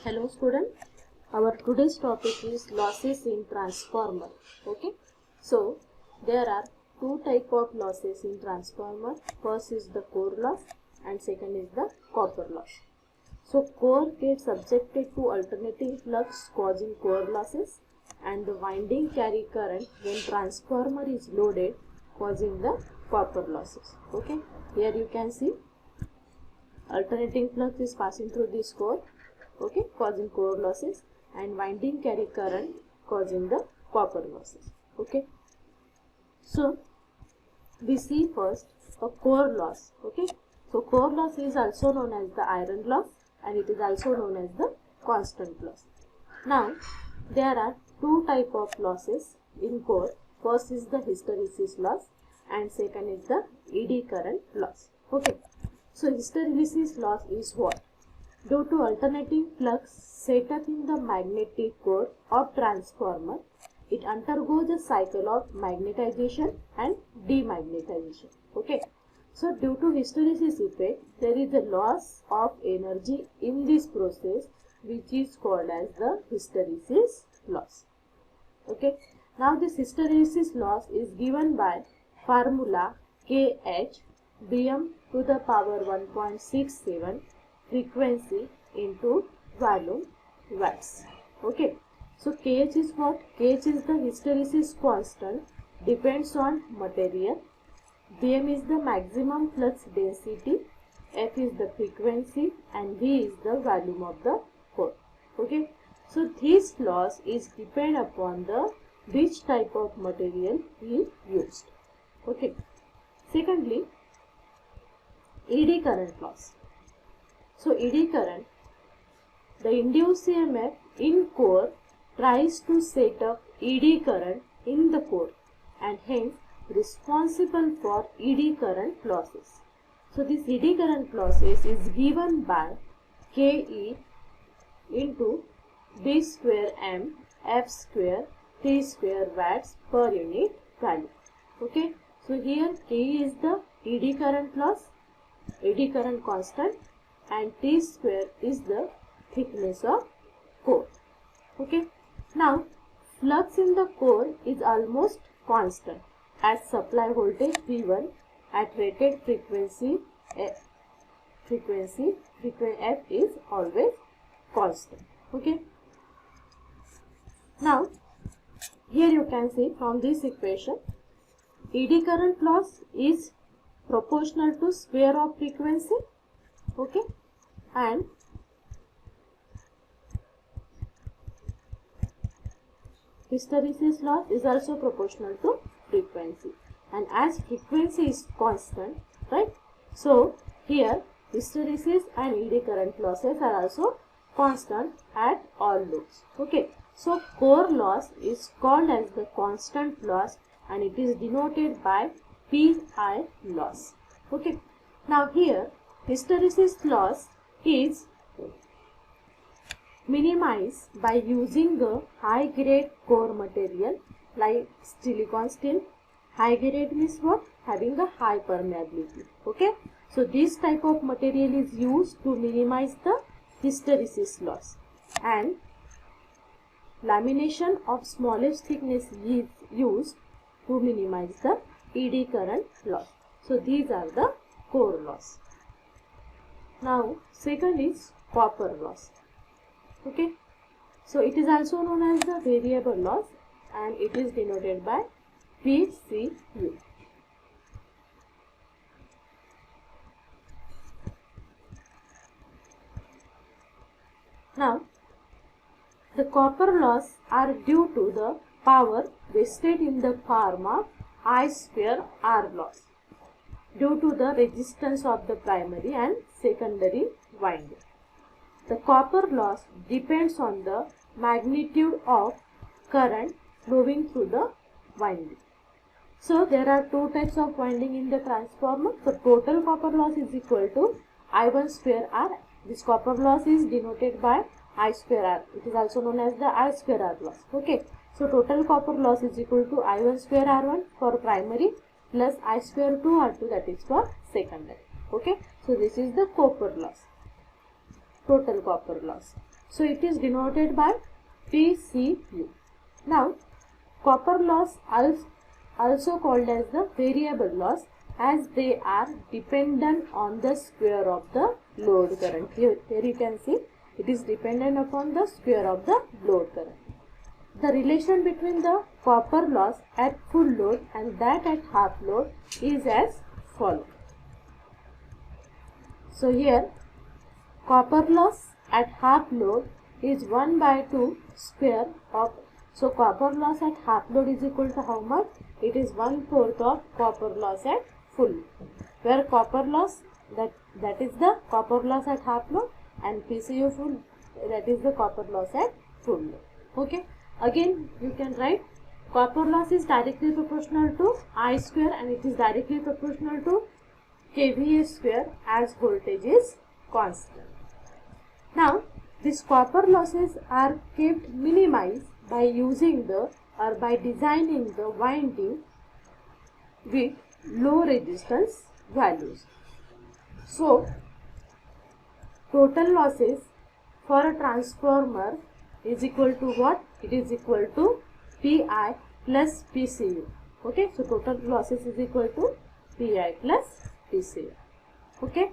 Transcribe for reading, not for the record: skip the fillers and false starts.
Hello student, our today's topic is losses in transformer. Okay, so there are two type of losses in transformer. First is the core loss and second is the copper loss. So core gets subjected to alternating flux causing core losses, and the winding carry current when transformer is loaded causing the copper losses. Okay, here you can see alternating flux is passing through this core, okay, causing core losses, and winding carry current causing the copper losses. Okay, so we see first a core loss. Okay, so core loss is also known as the iron loss and it is also known as the constant loss. Now there are two type of losses in core. First is the hysteresis loss and second is the eddy current loss. Okay, so hysteresis loss is what? Due to alternating flux set up in the magnetic core of transformer, it undergoes a cycle of magnetization and demagnetization. Okay, so due to hysteresis effect, there is a loss of energy in this process, which is called as the hysteresis loss. Okay, now this hysteresis loss is given by formula Kh Bm to the power 1.67 frequency into volume watts. Okay, so Kh is what? Kh is the hysteresis constant, depends on material. Bm is the maximum flux density, F is the frequency, and V is the volume of the core. Okay, so this loss is depend upon the which type of material is used. Okay, secondly, eddy current loss. So eddy current, the induced EMF in core tries to set up eddy current in the core and hence responsible for eddy current losses. So this eddy current losses is given by Ke into B square M F square T square watts per unit value. Okay, so here K is the eddy current loss, eddy current constant, and T square is the thickness of core. Okay, now flux in the core is almost constant as supply voltage V1 at rated frequency F is always constant. Okay, now here you can see from this equation, eddy current loss is proportional to square of frequency. Okay, and hysteresis loss is also proportional to frequency, and as frequency is constant, right, so here hysteresis and eddy current losses are also constant at all loops. Okay, so core loss is called as the constant loss and it is denoted by Pi loss. Okay, now here hysteresis loss is minimized by using the high grade core material like silicon steel. High grade means what? Having a high permeability. Okay, so this type of material is used to minimize the hysteresis loss, and lamination of smallest thickness is used to minimize the eddy current loss. So these are the core loss. Now second is copper loss. Okay, so it is also known as the variable loss and it is denoted by VCU. Now the copper loss are due to the power wasted in the form of I square R loss due to the resistance of the primary and secondary winding. The copper loss depends on the magnitude of current flowing through the winding. So there are two types of winding in the transformer. So total copper loss is equal to I1 square R. This copper loss is denoted by I square R. It is also known as the I square R loss. Okay, so total copper loss is equal to I1 square R1 for primary plus I square 2 R2, that is for secondary. Okay, so this is the copper loss, total copper loss. So it is denoted by PCU. Now copper loss also called as the variable loss, as they are dependent on the square of the load current. Here you can see it is dependent upon the square of the load current. The relation between the copper loss at full load and that at half load is as follows. So here copper loss at half load is 1 by 2 square of, so copper loss at half load is equal to how much? It is 1/4 of copper loss at full, where copper loss that is the copper loss at half load, and PCU full, that is the copper loss at full load. Okay, again you can write copper loss is directly proportional to I square, and it is directly proportional to kVA square as voltage is constant. Now these copper losses are kept minimized by using or by designing the winding with low resistance values. So total losses for a transformer is equal to what? It is equal to Pi plus PCU. Okay, so total losses is equal to Pi plus PCU. Okay.